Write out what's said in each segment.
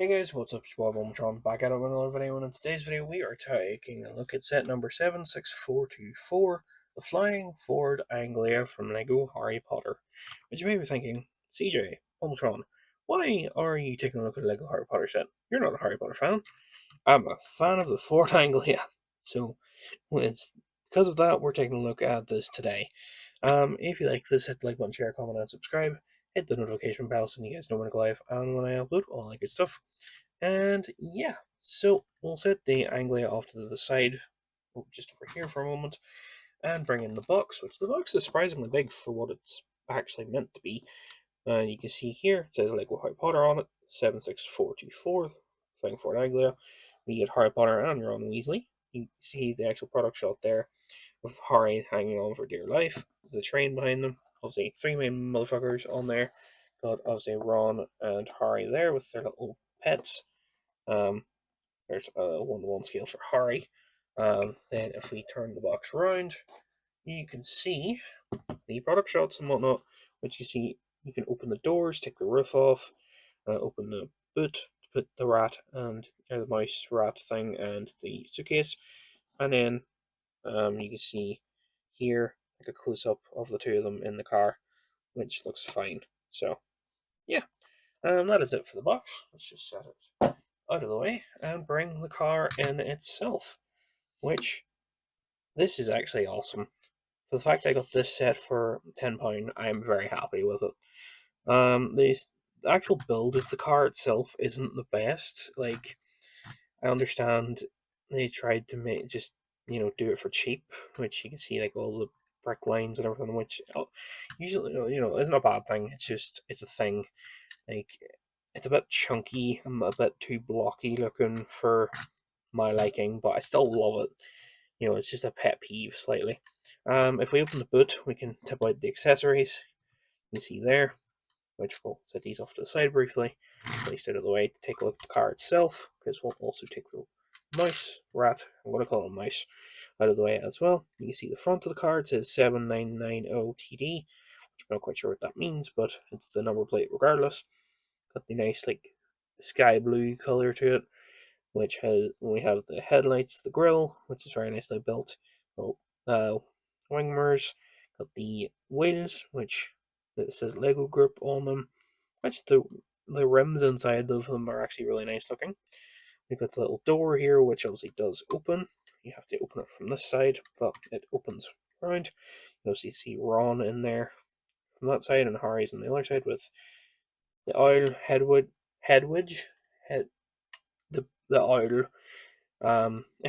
Hey guys, what's up? It's Bob Omtron back at it with another video, and in today's video we are taking a look at set number 76424, the Flying Ford Anglia from LEGO Harry Potter. But you may be thinking, CJ, Omtron, why are you taking a look at the LEGO Harry Potter set? You're not a Harry Potter fan. I'm a fan of the Ford Anglia. So, it's because of that we're taking a look at this today. If you like this, hit the like button, share, comment, and subscribe. Hit the notification bell so you guys know when I go live and when I upload, all that good stuff. And yeah, so we'll set the Anglia off to the side, just over here for a moment, and bring in the box, which the box is surprisingly big for what it's actually meant to be. You can see here, it says Lego Harry Potter on it, 76424, Flying Ford Anglia. We get Harry Potter and Ron Weasley. You can see the actual product shot there, with Harry hanging on for dear life. There's a train behind them. Obviously, three main motherfuckers on there. Got obviously Ron and Harry there with their little pets. Um, there's a 1-to-1 scale for Harry. Then if we turn the box around, you can see the product shots and whatnot, which you see you can open the doors, take the roof off, open the boot to put the rat and the mouse rat thing and the suitcase, and then you can see here like a close up of the two of them in the car, which looks fine. So yeah, that is it for the box. Let's just set it out of the way and bring the car in itself, which this is actually awesome. For the fact I got this set for £10, I am very happy with it. The actual build of the car itself isn't the best. Like, I understand they tried to make just do it for cheap, which you can see like all the brick lines and everything, which usually isn't a bad thing. It's a thing. Like, it's a bit chunky and a bit too blocky looking for my liking, but I still love it. It's just a pet peeve slightly. If we open the boot, we can tip out the accessories. You can see there, which we'll set these off to the side briefly, placed out of the way to take a look at the car itself, because we'll also take the mouse, rat, I'm going to call it mouse, out of the way as well. You can see the front of the car, it says 7990TD, which I'm not quite sure what that means, but it's the number plate regardless. Got the nice like sky blue colour to it, which has we have the headlights, the grille, which is very nicely built. Well, wing mirrors, got the wheels, which it says Lego Group on them, which the rims inside of them are actually really nice looking. We've got the little door here, which obviously does open. You have to open it from this side, but it opens around. You obviously see Ron in there from that side, and Harry's on the other side with the oil headwidge, head the oil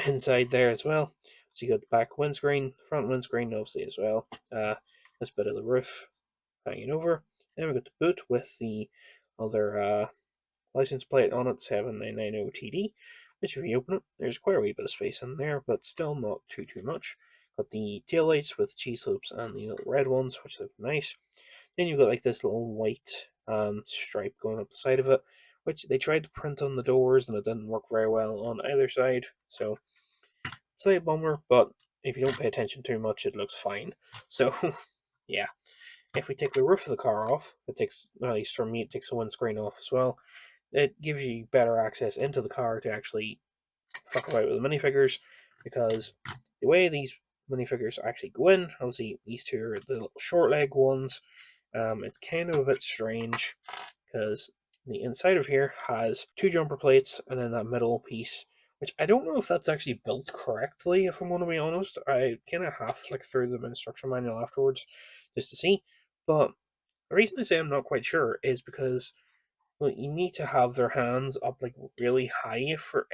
inside there as well. So you got the back windscreen, front windscreen obviously as well. This bit of the roof hanging over. Then we got the boot with the other license plate on it, 7990TD, which if you open it, there's quite a wee bit of space in there, but still not too much. Got the tail lights with cheese loops and the little red ones, which look nice. Then you've got like this little white stripe going up the side of it, which they tried to print on the doors and it didn't work very well on either side. So, slight bummer, but if you don't pay attention too much, it looks fine. So, yeah. If we take the roof of the car off, it takes, at least for me, it takes the windscreen off as well. It gives you better access into the car to actually fuck about with the minifigures, because the way these minifigures actually go in, obviously these two are the little short leg ones. It's kind of a bit strange because the inside of here has two jumper plates and then that middle piece, which I don't know if that's actually built correctly, if I'm going to be honest. I kind of half flick through the instruction manual afterwards just to see. But the reason I say I'm not quite sure is because, well, you need to have their hands up like really high for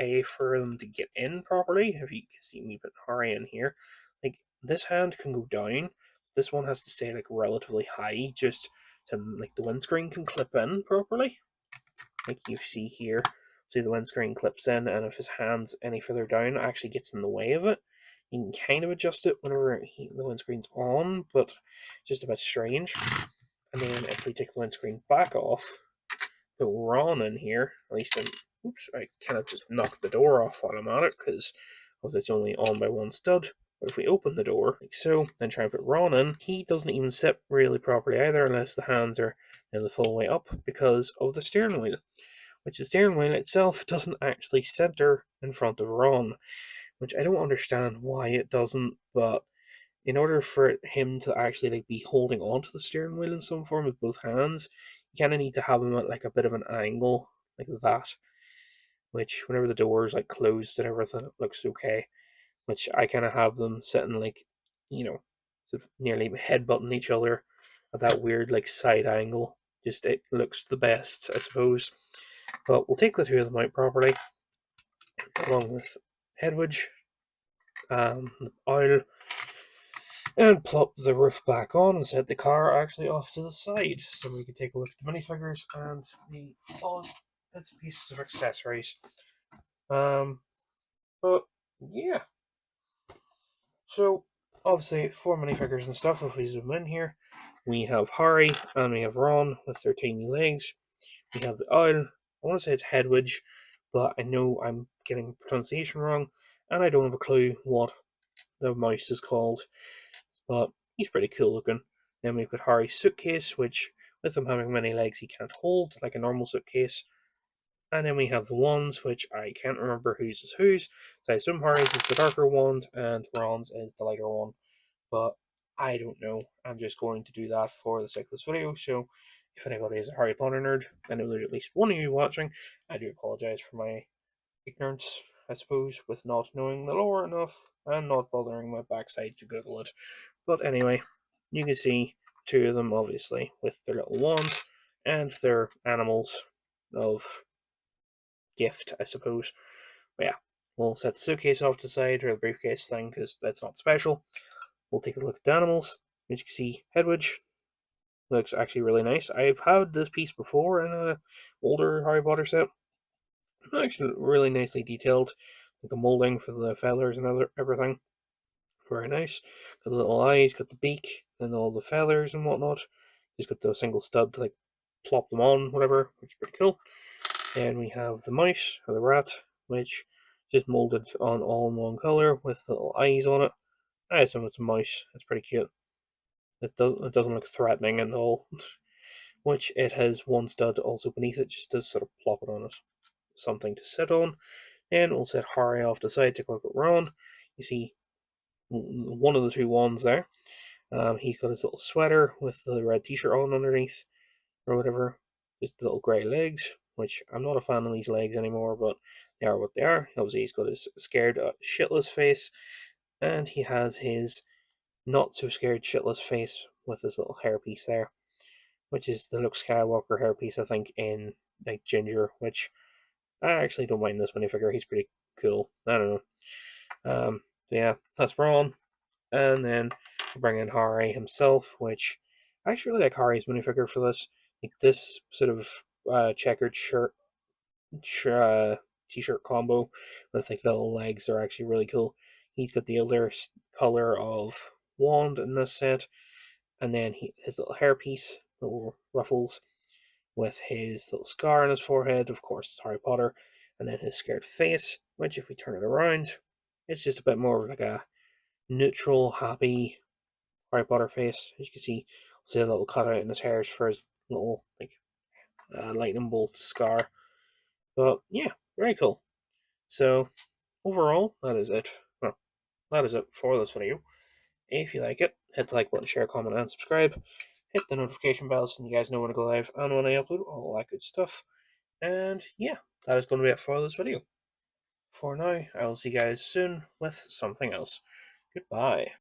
them to get in properly. If you can see me put Harry in here, like this hand can go down. This one has to stay like relatively high, just to like the windscreen can clip in properly. Like you see here, see the windscreen clips in, and if his hand's any further down, it actually gets in the way of it. You can kind of adjust it whenever the windscreen's on, but it's just a bit strange. And then if we take the windscreen back off, put Ron in here, at least in, oops, I kind of just knocked the door off while I'm at it, because it's only on by one stud. But if we open the door, like so, then try and put Ron in, he doesn't even sit really properly either, unless the hands are the full way up, because of the steering wheel, which the steering wheel itself doesn't actually center in front of Ron, which I don't understand why it doesn't, but in order for him to actually be holding onto the steering wheel in some form with both hands, you kind of need to have him at a bit of an angle like that. Which whenever the doors closed and everything, it looks okay. Which I kind of have them sitting sort of nearly headbutting each other at that weird side angle. Just it looks the best, I suppose. But we'll take the two of them out properly, along with headwidge, the oil, and plop the roof back on and set the car actually off to the side so we can take a look at the minifigures and the odd bits and pieces of accessories. But yeah, so obviously for minifigures and stuff, if we zoom in here, we have Harry and we have Ron with their tiny legs. We have the owl. I want to say it's Hedwige, but I know I'm getting pronunciation wrong, and I don't have a clue what the mouse is called, but he's pretty cool looking. Then we've got Harry's suitcase, which with him having many legs he can't hold like a normal suitcase. And then we have the wands, which I can't remember whose is whose. So I assume Harry's is the darker wand and Ron's is the lighter one. But I don't know. I'm just going to do that for the sake of this video. So if anybody is a Harry Potter nerd, I know there's at least one of you watching. I do apologize for my ignorance, I suppose, with not knowing the lore enough and not bothering my backside to Google it. But anyway, you can see two of them obviously with their little wands and their animals of gift, I suppose. But yeah, we'll set the suitcase off to the side, or the briefcase thing, because that's not special. We'll take a look at the animals. As you can see, Hedwige looks actually really nice. I've had this piece before in a older Harry Potter set. Actually, really nicely detailed. Like the molding for the feathers and everything. Very nice. Got the little eyes, got the beak, and all the feathers and whatnot. Just got the single stud to plop them on, whatever, which is pretty cool. Then we have the mouse, or the rat, which is just molded on all in one color with little eyes on it. I assume it's a mouse. It's pretty cute. It doesn't look threatening at all. Which it has one stud also beneath it, just to sort of plop it on it. Something to sit on. And we'll set Harry off the side to look at Ron. You see one of the two wands there. He's got his little sweater with the red t-shirt on underneath, or whatever. Just the little grey legs, which I'm not a fan of these legs anymore, but they are what they are. Obviously, he's got his scared shitless face, and he has his not so scared shitless face with his little hairpiece there, which is the Luke Skywalker hairpiece, I think, in Ginger, which I actually don't mind this minifigure. He's pretty cool. I don't know. Yeah, that's Ron. And then we bring in Harry himself, which I actually really like Harry's minifigure for this. Like this sort of checkered t-shirt combo with little legs are actually really cool. He's got the other color of wand in this set, and then his little hairpiece, little ruffles, with his little scar on his forehead. Of course, it's Harry Potter, and then his scared face, which if we turn it around, it's just a bit more like a neutral, happy Harry Potter face. As you can see a little cutout in his hair for his little lightning bolt scar. But yeah, very cool. So overall, that is it. Well, that is it for this video. If you like it, hit the like button, share, comment, and subscribe. Hit the notification bell so you guys know when I go live and when I upload, all that good stuff. And yeah, that is going to be it for this video. For now, I will see you guys soon with something else. Goodbye.